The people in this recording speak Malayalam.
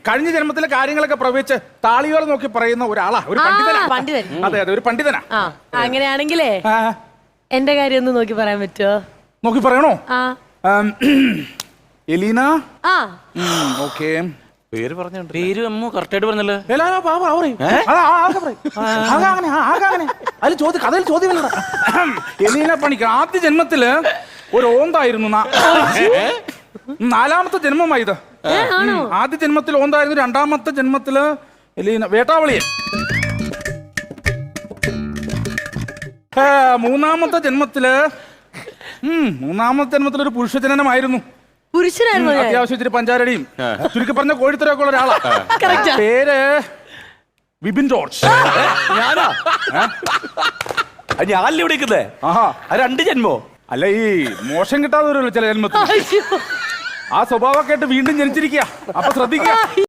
കഴിഞ്ഞ ജന്മത്തിലെ കാര്യങ്ങളൊക്കെ പ്രവചിച്ച് താളിയോളം നോക്കി പറയുന്ന ഒരാളാ, ഒരു പണ്ഡിതനാ. പണ്ഡിതൻ. അതെ അതെ, ഒരു പണ്ഡിതനാ. അങ്ങനെയാണെങ്കിലേ എന്റെ കാര്യം ഒന്ന് നോക്കി പറയാൻ പറ്റുമോ? നോക്കി പറയണോ? എലീന. ഓക്കെ, പേര് പറഞ്ഞു. പേര് അമ്മ കറക്റ്റായിട്ട് പറഞ്ഞല്ലോ. അതിൽ കഥയിൽ ചോദ്യമല്ല. എലീന പണിക്കർ ആദ്യ ജന്മത്തില് ഒരു ഓന്തായിരുന്നു. നാലാമത്തെ ജന്മമായത്. ആദ്യ ജന്മത്തിൽ ഓന്തായിരുന്നു, രണ്ടാമത്തെ ജന്മത്തില് എലീന വേട്ടാവളിയൻ. മൂന്നാമത്തെ ജന്മത്തില് ഒരു പുരുഷജനനമായിരുന്നു. പുരുഷനായിരുന്നു. അത്യാവശ്യം ഇച്ചിരി പഞ്ചാരടിയും ചുരുക്കി പറഞ്ഞ കോഴിത്തരൊക്കെ ഉള്ള ഒരാളാ. പേര് വിപിൻ ജോർജ്. ഞാനാ? ഞാനല്ലേ വിളിക്കുന്നേ? രണ്ട് ജന്മോ? അല്ല, ഈ മോശം കിട്ടാതെ വരുമല്ലോ ചില ജന്മത്തിൽ. ആ സ്വഭാവമൊക്കെ ആയിട്ട് വീണ്ടും ജനിച്ചിരിക്കുക. അപ്പൊ ശ്രദ്ധിക്കുക.